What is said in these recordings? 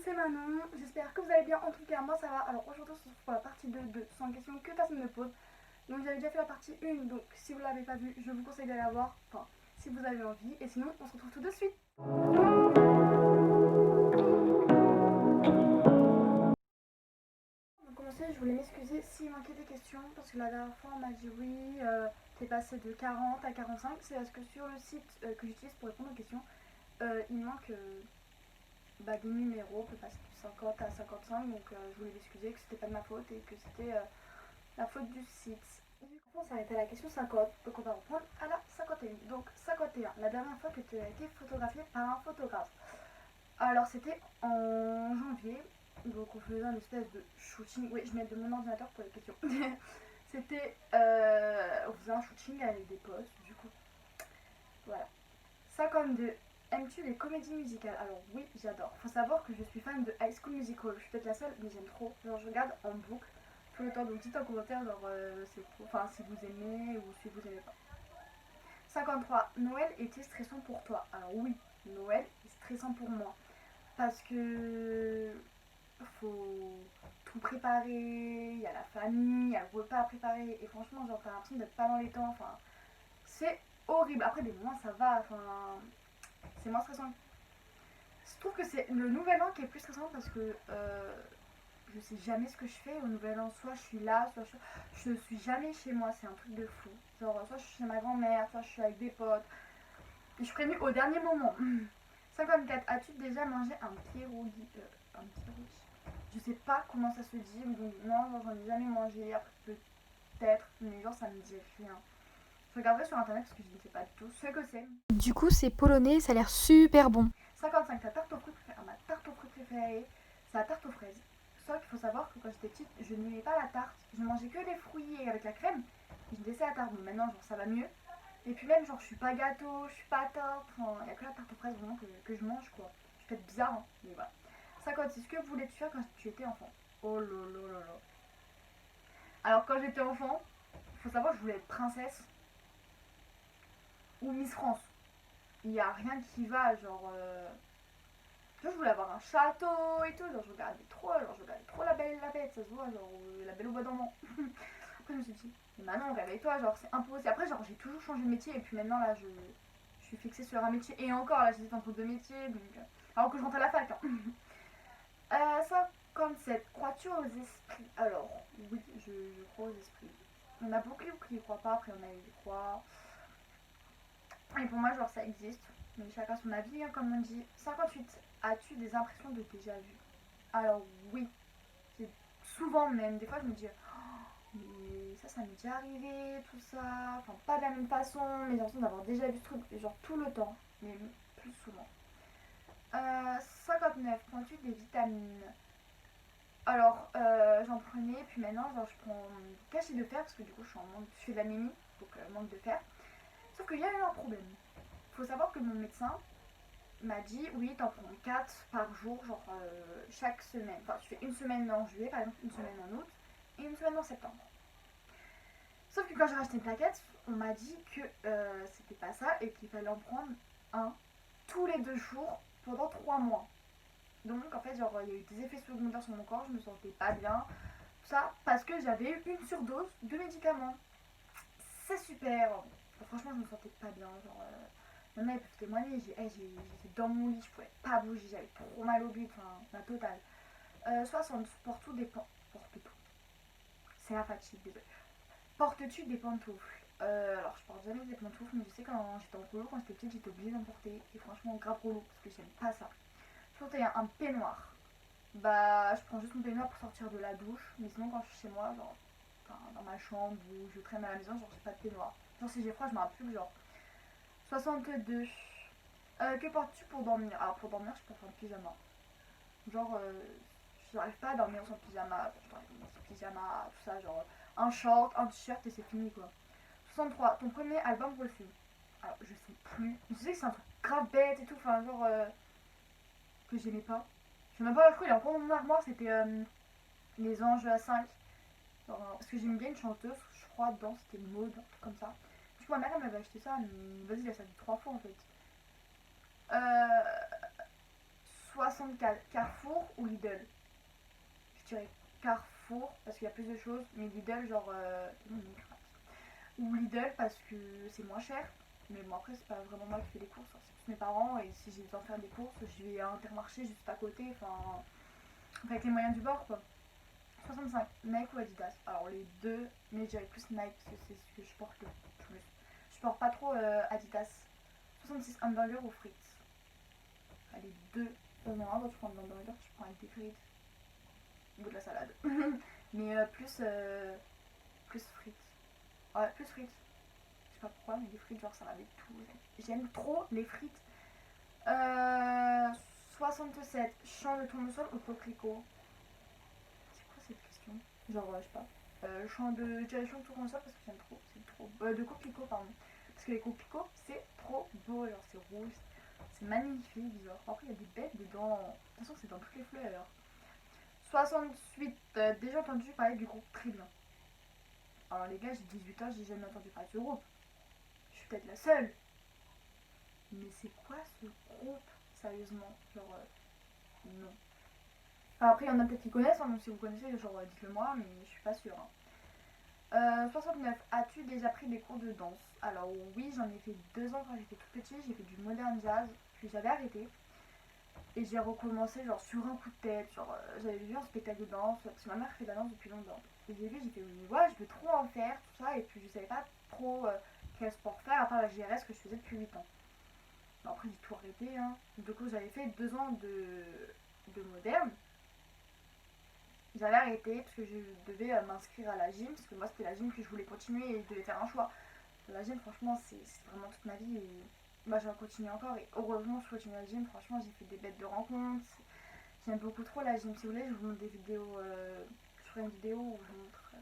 c'est Manon, j'espère que vous allez bien, en tout cas moi ça va. Alors aujourd'hui on se retrouve pour la partie 2 de 100 questions que personne ne pose. Donc j'avais déjà fait la partie 1, donc si vous ne l'avez pas vue, je vous conseille d'aller la voir, enfin si vous avez envie, et sinon on se retrouve tout de suite. Pour commencer, je voulais m'excuser s'il manquait des questions, parce que la dernière fois on m'a dit oui, t'es passé de 40 à 45, c'est parce que sur le site que j'utilise pour répondre aux questions, il manque des numéros, on peut passer de 50 à 55, donc je voulais m'excuser que c'était pas de ma faute et que c'était la faute du site. Et du coup, on s'arrête à la question 50, donc on va reprendre à la 51. Donc 51, la dernière fois que tu as été photographiée par un photographe. Alors c'était en janvier, donc on faisait un espèce de shooting. Oui, je mets de mon ordinateur pour les questions. C'était, on faisait un shooting avec des potes, du coup. Voilà. 52. Aimes-tu les comédies musicales? Alors oui, j'adore. Faut savoir que je suis fan de High School Musical. Je suis peut-être la seule, mais j'aime trop. Genre je regarde en boucle tout le temps. Donc dites en commentaire genre enfin si vous aimez ou si vous aimez pas. 53. Noël est-il stressant pour toi? Alors oui, Noël est stressant pour moi. Parce que faut tout préparer, il y a la famille, il y a le repas à préparer. Et franchement, genre t'as l'impression d'être pas dans les temps. Enfin, c'est horrible. Après des moments ça va, enfin c'est moins stressant. Je trouve que c'est le nouvel an qui est plus stressant parce que je sais jamais ce que je fais au nouvel an. Soit je suis là, soit je suis jamais chez moi. C'est un truc de fou. Genre, soit je suis chez ma grand-mère, soit je suis avec des potes. Et je suis prévenue au dernier moment. 54. As-tu déjà mangé un pierogi? Un pierogi? Je sais pas comment ça se dit. Donc, non, genre, j'en ai jamais mangé. Après, peut-être. Mais genre, ça me dit rien. Je regarderai sur internet parce que je ne sais pas du tout ce que c'est. Du coup, c'est polonais, ça a l'air super bon. 55. Ta tarte aux fruits préférée? Ma tarte aux fruits préférée, c'est la tarte aux fraises. Sauf qu'il faut savoir que quand j'étais petite, je n'aimais pas la tarte. Je mangeais que les fruits avec la crème. Et je laissais la tarte. Mais maintenant, genre, ça va mieux. Et puis même, genre, je suis pas gâteau, je suis pas tarte. Enfin, il n'y a que la tarte aux fraises vraiment que je mange, quoi. Je fais bizarre, hein. Mais voilà. 56. Que voulais-tu faire quand tu étais enfant? Oh là. Alors, quand j'étais enfant, faut savoir que je voulais être princesse ou Miss France. Il n'y a rien qui va, genre. Je voulais avoir un château et tout, genre je regardais trop La Belle et la Bête, ça se voit, genre La Belle au bois dormant. Après je me suis dit, mais Manon, réveille-toi, genre c'est impossible. Après genre j'ai toujours changé de métier et puis maintenant là je suis fixée sur un métier et encore là j'hésite entre deux métiers, donc alors que je rentre à la fac. Hein. 57, crois-tu aux esprits? Alors oui, je crois aux esprits. On a beaucoup qui y croient pas, après on a qui y croient. Et pour moi genre ça existe, mais chacun son avis hein, comme on dit. 58, as-tu des impressions de déjà vu? Alors oui, c'est souvent même. Des fois je me dis, oh, mais ça m'est déjà arrivé, tout ça. Enfin, pas de la même façon, mais j'ai l'impression d'avoir déjà vu ce truc, genre tout le temps, mais plus souvent. 59, prends-tu des vitamines? Alors, j'en prenais, puis maintenant, genre, je prends du cachet de fer, parce que du coup, je fais de la mémie, donc manque de fer. Sauf qu'il y a eu un problème. Il faut savoir que mon médecin m'a dit oui, t'en prends 4 par jour, genre chaque semaine. Enfin, tu fais une semaine en juillet, par exemple, une semaine en août et une semaine en septembre. Sauf que quand j'ai racheté une plaquette, on m'a dit que c'était pas ça et qu'il fallait en prendre un tous les 2 jours pendant 3 mois. Donc en fait, genre, il y a eu des effets secondaires sur mon corps, je me sentais pas bien. Tout ça parce que j'avais eu une surdose de médicaments. C'est super. Franchement, je me sentais pas bien. Genre, Maman, elle peut témoigner. J'étais dans mon lit, je pouvais pas bouger, j'avais trop mal au bide, enfin, la totale. 60, porte tout dépend. Porte tout. C'est la fatigue, désolé. Portes-tu des pantoufles? Alors, je porte jamais des pantoufles, mais je sais quand j'étais en colo, quand j'étais petite, j'étais obligée d'en porter. Et franchement, grave relou, parce que j'aime pas ça. Surtout, il y a un peignoir. Bah, je prends juste mon peignoir pour sortir de la douche, mais sinon, quand je suis chez moi, genre, enfin, dans ma chambre ou je traîne à la maison, genre, j'ai pas de peignoir. Genre, si j'ai froid, je mets un pull, genre. 62. Que portes-tu pour dormir? Alors pour dormir, je porte un pyjama. Genre, je n'arrive pas à dormir sans pyjama. Je dois avec mon pyjama, tout ça, genre un short, un t-shirt et c'est fini quoi. 63. Ton premier album reçu? Alors je sais plus. Je sais que c'est un truc grave bête et tout, enfin genre que j'aimais pas. Je sais même pas pourquoi il est encore dans mon armoire, c'était Les Anges à 5. Genre, parce que j'aime bien une chanteuse, je crois, dedans, c'était Maud, un truc comme ça. Du coup, ma mère elle m'avait acheté ça, mais vas-y, elle a ça dit 3 fois en fait. Euh, 64, Carrefour ou Lidl? Je dirais Carrefour parce qu'il y a plus de choses, mais Lidl, genre. Ou Lidl parce que c'est moins cher. Mais bon, après, c'est pas vraiment moi qui fais les courses, hein, c'est plus mes parents. Et si j'ai besoin de faire des courses, je vais à Intermarché juste à côté, enfin, avec les moyens du bord, quoi. 65, Nike ou Adidas? Alors, les deux, mais je dirais plus Nike parce que c'est ce que je porte le plus. Je porte pas trop Adidas. 66, hamburger ou frites? Allez, deux. Non, quand tu prends de l'hamburger, tu prends avec des frites ou de la salade. Mais plus frites. Ouais, plus frites. Je sais pas pourquoi, mais les frites, genre ça va avec tout. J'aime trop les frites. 67, champ de tournesol ou coquelicot? C'est quoi cette question? Genre, je sais pas. Champ de. Je dirais champ de tournesol parce que j'aime trop. C'est trop. De coquelicot, pardon. Parce que les coquelicots, c'est trop beau. Genre, c'est rouge. C'est magnifique. Genre, après, il y a des bêtes dedans. De toute façon, c'est dans toutes les fleurs. 68, déjà entendu parler du groupe Très Bien. Alors, les gars, j'ai 18 ans, j'ai jamais entendu parler de ce groupe. Je suis peut-être la seule. Mais c'est quoi ce groupe? Sérieusement, genre, non. Enfin, après, il y en a peut-être qui connaissent, hein, donc si vous connaissez, genre, dites-le moi, mais je suis pas sûre. Hein. 69, as-tu déjà pris des cours de danse? Alors, oui, j'en ai fait 2 ans quand j'étais toute petite, j'ai fait du modern jazz, puis j'avais arrêté. Et j'ai recommencé, genre, sur un coup de tête, genre, j'avais vu un spectacle de danse, parce que ma mère fait de la danse depuis longtemps. Et j'ai vu, j'ai fait, oui, ouais, je veux trop en faire, tout ça, et puis je savais pas trop quel sport faire, à part la GRS que je faisais depuis 8 ans. Après, j'ai tout arrêté. Hein. Du coup, j'avais fait 2 ans de moderne. J'avais arrêté parce que je devais m'inscrire à la gym. Parce que moi, c'était la gym que je voulais continuer et je devais faire un choix. La gym, franchement, c'est vraiment toute ma vie. Et bah, je vais continuer encore. Et heureusement, je continue la gym. Franchement, j'ai fait des bêtes de rencontres. J'aime beaucoup trop la gym. Si vous voulez, je vous montre des vidéos. Je ferai une vidéo où je vous montre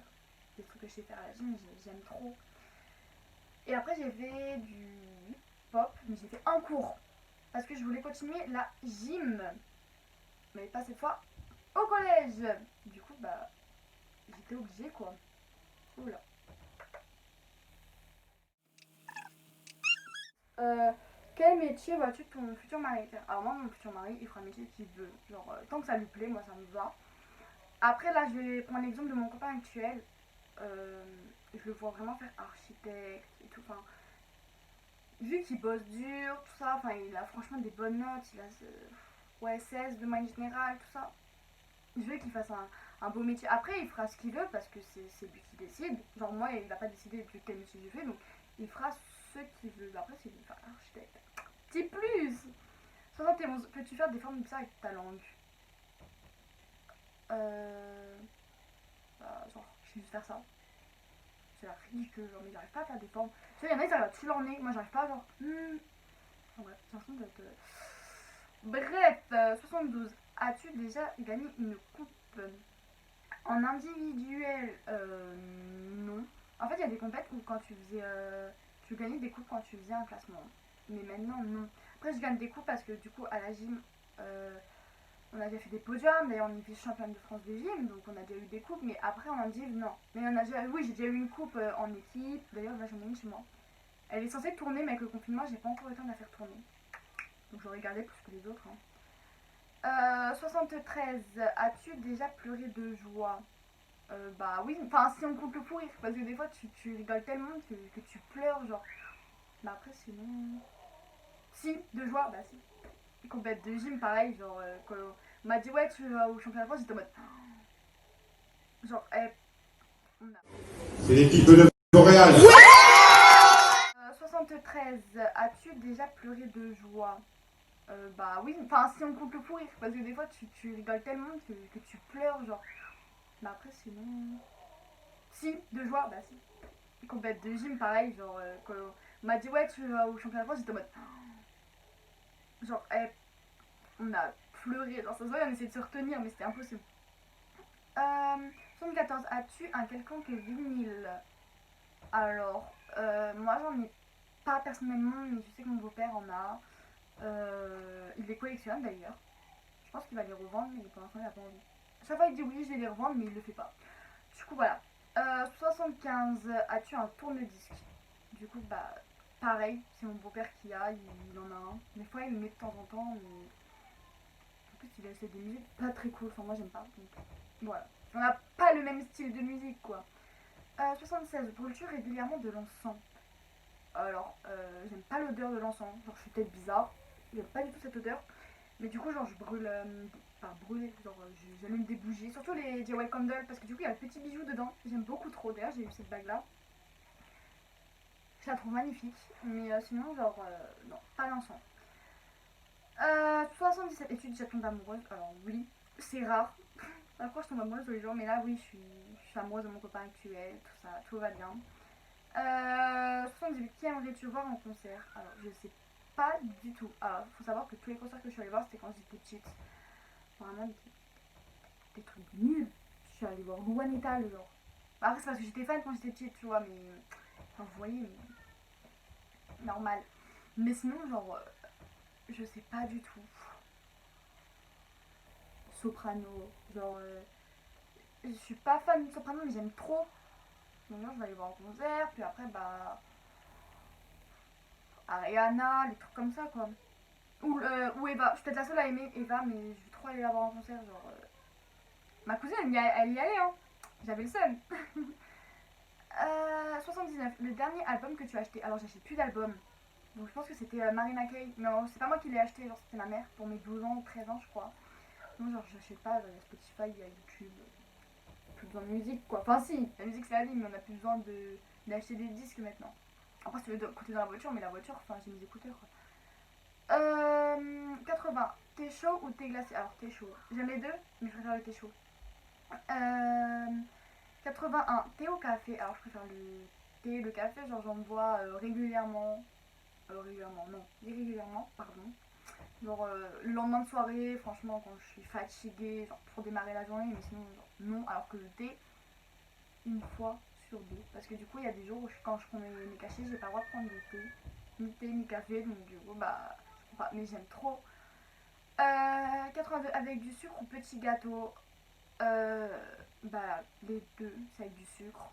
des trucs que je sais faire à la gym. J'aime trop. Et après, j'ai fait du hip-hop. Mais j'ai fait un cours. Parce que je voulais continuer la gym. Mais pas cette fois au collège. Du coup, bah, j'étais obligée, quoi. Oula. Quel métier vois-tu de ton futur mari faire? Alors moi, mon futur mari, il fera un métier qu'il veut. Genre, tant que ça lui plaît, moi, ça me va. Après, là, je vais prendre l'exemple de mon copain actuel. Je le vois vraiment faire architecte et tout. Enfin, vu qu'il bosse dur, tout ça, enfin, il a franchement des bonnes notes. Il a ouais, 16 de moyenne générale, tout ça. Je veux qu'il fasse un beau métier. Après, il fera ce qu'il veut parce que c'est lui qui décide. Genre, moi, il n'a pas décidé de quel métier je fais, donc il fera ce qu'il veut. Après, c'est lui faire architecte. Petit plus 71. Peux-tu faire des formes bizarres avec ta langue? Genre, je sais juste faire ça. C'est l'air ridicule, genre, mais j'arrive pas à faire des formes. Tu sais, il y en a, ils arrivent à tuer leur nez. Moi, j'arrive pas à genre. Enfin, bref, j'ai l'impression d'être. Bref, 72. As-tu déjà gagné une coupe en individuel? Non. En fait, il y a des compètes où quand tu faisais. Tu gagnais des coupes quand tu faisais un classement. Mais maintenant, non. Après, je gagne des coupes parce que du coup, à la gym, on a déjà fait des podiums. D'ailleurs, on est vice-championne de France de gym, donc on a déjà eu des coupes. Mais après, en indiv, non. Mais on a déjà, oui, j'ai déjà eu une coupe en équipe. D'ailleurs, là, j'en ai une chez moi. Elle est censée tourner, mais avec le confinement, j'ai pas encore eu le temps de la faire tourner. Donc, j'aurais gardé plus que les autres. Hein. 73. As-tu déjà pleuré de joie? Bah oui, enfin si on compte le pourrir, parce que des fois tu rigoles tellement que tu pleures, genre. Bah après sinon. Si, de joie, bah si. Compète de gym, pareil, genre quand on m'a dit ouais tu vas au championnat de France, j'étais en mode. Genre, on a. C'est l'équipe de Montréal. 73. As-tu déjà pleuré de joie? Bah oui, enfin si on compte le pourrir, parce que des fois tu rigoles tellement que tu pleures, genre. Bah après sinon. Si, de joie, bah si. Compète de gym, pareil, genre quand on m'a dit ouais tu vas au championnat de France, j'étais en mode. Genre, on a pleuré, genre ça se voit, on essayait de se retenir, mais c'était impossible. 74, as-tu un quelconque vinyle? Alors, moi j'en ai pas personnellement, mais je sais que mon beau-père en a. Il les collectionne d'ailleurs. Je pense qu'il va les revendre, mais pour l'instant il a pas envie. Chaque fois il dit oui, je vais les revendre, mais il le fait pas. Du coup, voilà. 75, as-tu un tourne-disque? Du coup, bah, pareil, c'est mon beau-père qui a, il en a un. Des fois, il le met de temps en temps, mais plus il a des musiques pas très cool, enfin moi j'aime pas, donc voilà. On n'a pas le même style de musique quoi. 76, brûles-tu régulièrement de l'encens? Alors, j'aime pas l'odeur de l'encens, genre je suis peut-être bizarre, j'aime pas du tout cette odeur, mais du coup genre je brûle, enfin brûler, genre j'allume des bougies, surtout les DIY candles, parce que du coup il y a le petit bijou dedans, j'aime beaucoup trop, d'ailleurs j'ai eu cette bague là, je la trouve magnifique, mais sinon genre non, pas l'encens. 77, es-tu déjà tombée amoureuse? Alors oui, c'est rare, après je tombe amoureuse tous les jours, mais là oui je suis amoureuse de mon copain actuel, tout ça, tout va bien. 78, qui aimerais-tu voir en concert? Alors, je sais pas du tout. Alors, il faut savoir que tous les concerts que je suis allée voir, c'était quand j'étais petite. Vraiment des trucs nuls. Je suis allée voir Juanita, le genre. Après, c'est parce que j'étais fan quand j'étais petite, tu vois, mais. Enfin, vous voyez, mais. Normal. Mais sinon, genre. Je sais pas du tout. Soprano. Genre. Je suis pas fan de soprano, mais j'aime trop. Donc, je vais aller voir en concert, puis après, bah. Ariana, les trucs comme ça quoi. Ou Eva, je suis peut-être la seule à aimer Eva, mais je veux trop aller la voir en concert. Genre, ma cousine elle y allait, hein. J'avais le seum. 79, le dernier album que tu as acheté. Alors j'achète plus d'albums. Donc je pense que c'était Marina Kaye. Mais c'est pas moi qui l'ai acheté, genre c'était ma mère pour mes 12 ans ou 13 ans je crois. Non, genre j'achète pas, il y a Spotify, il y a YouTube. Plus besoin de musique quoi. Enfin si, la musique c'est la vie, mais on a plus besoin d'acheter des disques maintenant. Après si tu veux écouter dans la voiture, mais la voiture, enfin j'ai mes écouteurs quoi. 80. Thé chaud ou thé glacé? Alors thé chaud. J'aime les deux, mais je préfère le thé chaud. 81. Thé ou café? Alors je préfère le thé, le café, genre j'en bois régulièrement. Régulièrement, non, irrégulièrement, pardon. Genre le lendemain de soirée, franchement quand je suis fatiguée, genre pour démarrer la journée, mais sinon genre, non. Alors que le thé, une fois sur deux. Parce que du coup il y a des jours où quand je prends mes cachets, j'ai pas le droit de prendre du thé. Ni thé, ni café, donc du coup bah... mais j'aime trop. 82, avec du sucre ou petit gâteau? Bah les deux, c'est avec du sucre.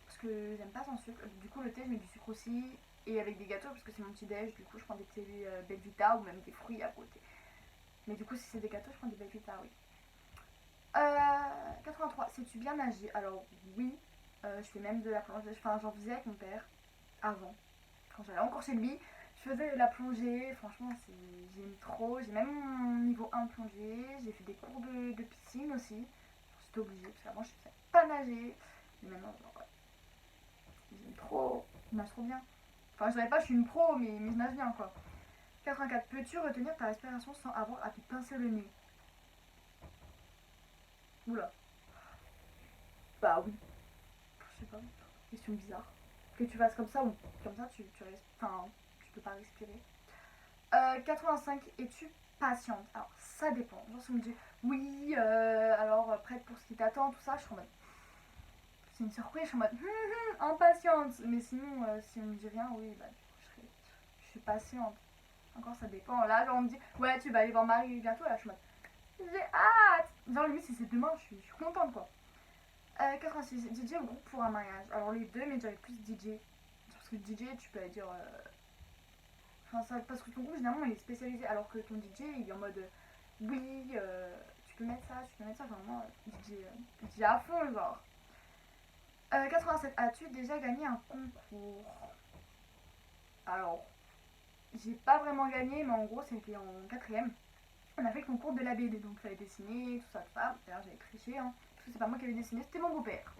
Parce que j'aime pas sans sucre. Du coup le thé je mets du sucre aussi. Et avec des gâteaux parce que c'est mon petit déj. Du coup je prends des thés Belvita ou même des fruits à côté. Mais du coup si c'est des gâteaux je prends des Belvita, oui. 83, sais-tu bien nager? Alors oui, je fais même de la plongée. Enfin j'en faisais avec mon père avant. Quand j'allais encore chez lui, je faisais la plongée, franchement j'aime trop, j'ai même mon niveau 1 de plongée, j'ai fait des cours de piscine aussi, j'étais obligée parce qu'avant je ne savais pas nager, mais maintenant genre, ouais, j'aime trop, je nage trop bien. Enfin je dirais pas que je suis une pro, mais je nage bien quoi. 84, peux-tu retenir ta respiration sans avoir à te pincer le nez? Oula, bah oui, je sais pas, question bizarre. Que tu fasses comme ça ou comme ça tu restes, enfin tu peux pas respirer. 85, es-tu patiente? Alors ça dépend. Genre si on me dit oui, alors prête pour ce qui t'attend, tout ça, je suis en mode. C'est une surprise, je suis en mode impatiente. Mais sinon, si on me dit rien, oui, bah je suis patiente. Encore ça dépend. Là, genre on me dit ouais, tu vas aller voir Marie bientôt, là je suis en mode j'ai hâte. Genre limite si c'est demain, je suis contente quoi. 86, DJ ou groupe pour un mariage? Alors les deux, mais j'avais plus DJ. Parce que DJ, tu peux aller dire. Enfin, ça, parce que ton groupe, généralement, il est spécialisé, alors que ton DJ, il est en mode oui, tu peux mettre ça, tu peux mettre ça. Enfin, moi, DJ à fond, genre. 87, as-tu déjà gagné un concours? Alors, j'ai pas vraiment gagné, mais en gros, c'était en quatrième. On a fait le concours de la BD, donc il fallait dessiner, tout ça, tout ça. D'ailleurs, j'avais triché, hein, parce que c'est pas moi qui avais dessiné, c'était mon beau-père.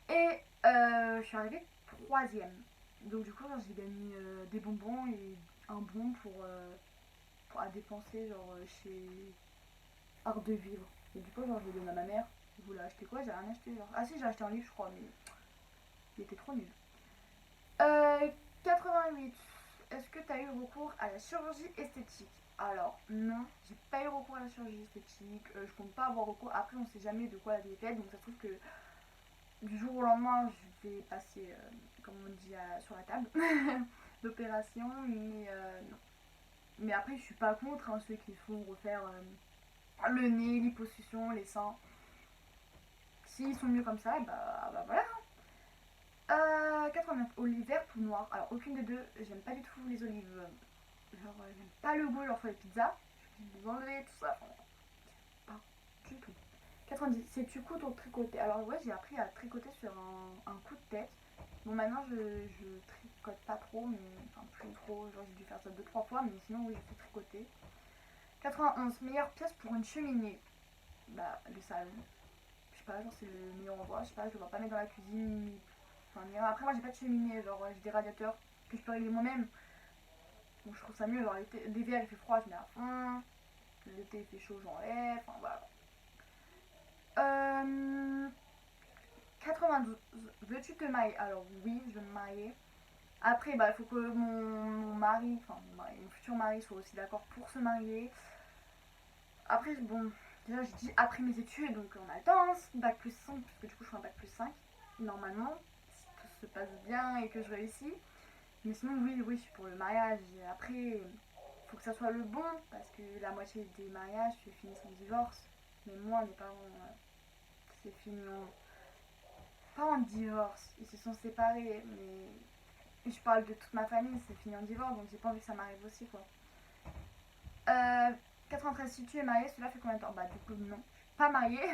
Et je suis arrivée troisième. Donc du coup, j'ai gagné des bonbons et un bon à dépenser genre chez Art de Vivre. Et du coup, genre, je l'ai donné à ma mère. Vous voulez acheter quoi? J'ai rien acheté. Genre. Ah si, j'ai acheté un livre, je crois, mais il était trop nul. 88. Est-ce que tu as eu recours à la chirurgie esthétique? Alors, non, j'ai pas eu recours à la chirurgie esthétique. Je compte pas avoir recours. Après, on sait jamais de quoi la vie est faite. Donc, ça se trouve que du jour au lendemain, je vais passer, comme on dit, sur la table d'opération. Mais non. Mais après, je suis pas contre hein, ceux qui font refaire le nez, l'hyposuction, les seins. S'ils sont mieux comme ça, bah voilà. 89. Olive verte ou noire? Alors, aucune des deux. J'aime pas du tout les olives. Genre, j'aime pas le goût, genre sur les pizzas. les enlever, tout ça. Enfin, pas du tout. 90, sais-tu coudre ou tricoter? Alors ouais, j'ai appris à tricoter sur un coup de tête. Bon, maintenant je tricote pas trop, mais enfin plus trop. Genre j'ai dû faire ça 2-3 fois, mais sinon oui, je sais tricoter. 91, meilleure pièce pour une cheminée. Bah, le salon. Je sais pas, genre c'est le meilleur endroit. Je sais pas, je le vois pas mettre dans la cuisine. Enfin, après, moi j'ai pas de cheminée, genre j'ai des radiateurs que je peux régler moi-même. Donc je trouve ça mieux. Genre l'hiver il fait froid, je mets à fond. L'été il fait chaud, j'enlève. Enfin voilà. 92. Veux-tu te marier? Alors oui, je veux me marier. Après, bah, il faut que mon mari, enfin mon futur mari soit aussi d'accord pour se marier. Après, bon, déjà je dis après mes études, donc on a le temps, hein, bac plus 5, parce que du coup je fais un bac plus 5, normalement, si tout se passe bien et que je réussis. Mais sinon, oui, je suis pour le mariage. Et après, il faut que ça soit le bon, parce que la moitié des mariages, tu finis en divorce. Mais moi, mes parents, c'est fini pas en divorce, ils se sont séparés, mais je parle de toute ma famille, c'est fini en divorce, donc j'ai pas envie que ça m'arrive aussi, quoi. 93, si tu es mariée, cela fait combien de temps? Bah, du coup, non, je suis pas mariée,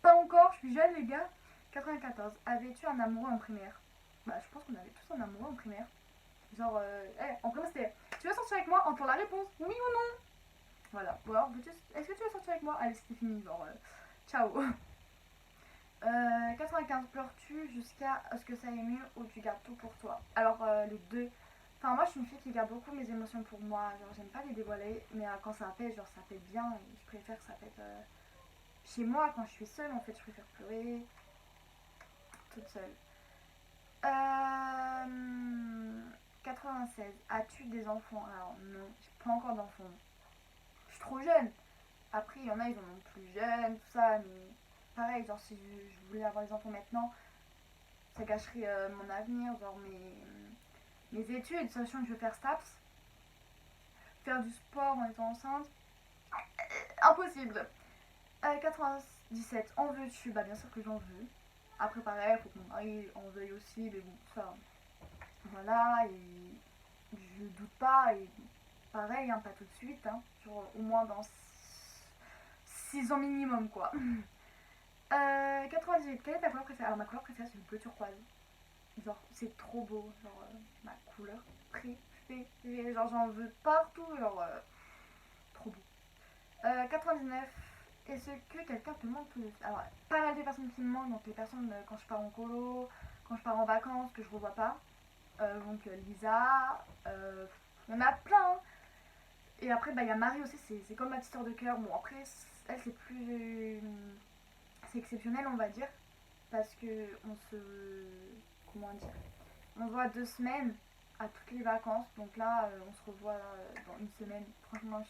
pas encore, je suis jeune, les gars. 94, avais-tu un amoureux en primaire? Bah, je pense qu'on avait tous un amoureux en primaire. Genre, en primaire, c'était tu veux sortir avec moi? Entends la réponse, oui ou non? Voilà, ou alors, est-ce que tu veux sortir avec moi? Allez, c'était fini, genre, ciao. 95, pleures-tu jusqu'à ce que ça aille mieux ou tu gardes tout pour toi? Alors, les deux. Enfin, moi, je suis une fille qui garde beaucoup mes émotions pour moi. Genre, j'aime pas les dévoiler, mais quand ça pète, genre, ça pète bien. Et je préfère que ça pète chez moi, quand je suis seule, en fait, je préfère pleurer toute seule. 96, as-tu des enfants? Alors, non, j'ai pas encore d'enfants. Je suis trop jeune. Après, il y en a, ils en ont plus jeunes, tout ça, mais pareil, genre, si je voulais avoir des enfants maintenant, ça gâcherait mon avenir, genre mes études, sachant que je veux faire STAPS, faire du sport en étant enceinte, impossible. 97, en veux-tu? Bah bien sûr que j'en veux. Après pareil, il faut que mon mari en veuille aussi, mais bon, ça, voilà, et je doute pas, et pareil, hein, pas tout de suite, hein, genre au moins dans 6 ans minimum, quoi. 98, quelle est ta couleur préférée? Alors ma couleur préférée c'est le bleu turquoise. Genre c'est trop beau, genre ma couleur préférée, genre j'en veux partout, genre trop beau. 99, est-ce que quelqu'un te manque plus? Alors pas mal de personnes qui me manquent, donc les personnes quand je pars en colo, quand je pars en vacances que je revois pas. Donc Lisa, il y en a plein, hein. Et après bah il y a Marie aussi, c'est comme ma petite sœur de cœur. Bon après elle c'est plus c'est exceptionnel on va dire, parce que on se comment dire, on se voit 2 semaines à toutes les vacances, donc là on se revoit dans une semaine. Franchement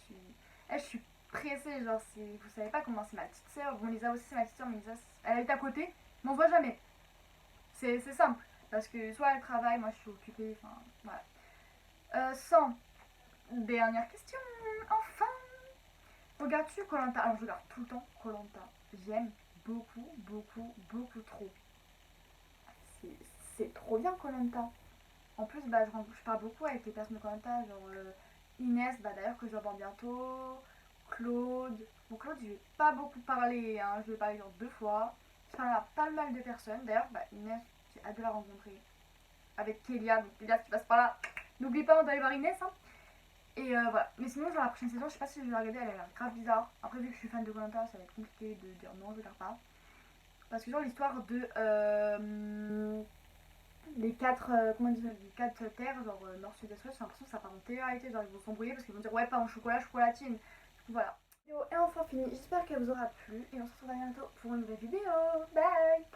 je suis pressée, genre vous savez pas comment c'est ma petite soeur. Bon Lisa aussi c'est ma petite soeur, mais Lisa elle habite à côté, mais on se voit jamais. C'est simple, parce que soit elle travaille, moi je suis occupée, enfin voilà. 100, dernière question, enfin. Regardes-tu koh? Alors je regarde tout le temps koh. J'aime beaucoup trop. C'est trop bien koh. En plus, bah, je parle beaucoup avec les personnes de koh, genre Inès, bah, d'ailleurs que je vais voir bientôt, Claude. Bon, Claude, je vais pas beaucoup parler, hein, je vais parler genre 2 fois. Je parle à pas mal de personnes. D'ailleurs, bah, Inès, j'ai hâte de la rencontrer. Avec Kélia, donc Kélia qui passe par là. N'oublie pas d'aller voir Inès, hein. Et voilà. Mais sinon, genre la prochaine saison, je sais pas si je vais la regarder, elle a l'air grave bizarre. Après, vu que je suis fan de koh, ça va être compliqué de dire non, je regarde pas. Parce que genre l'histoire de les 4 comment dire, les 4 terres, genre nord, sud, est, ouest, j'ai l'impression que ça part en télé-réalité, genre ils vont s'embrouiller parce qu'ils vont dire ouais pas en chocolat, chocolatine. Du coup voilà. Et enfin fini, j'espère qu'elle vous aura plu et on se retrouve à bientôt pour une nouvelle vidéo. Bye.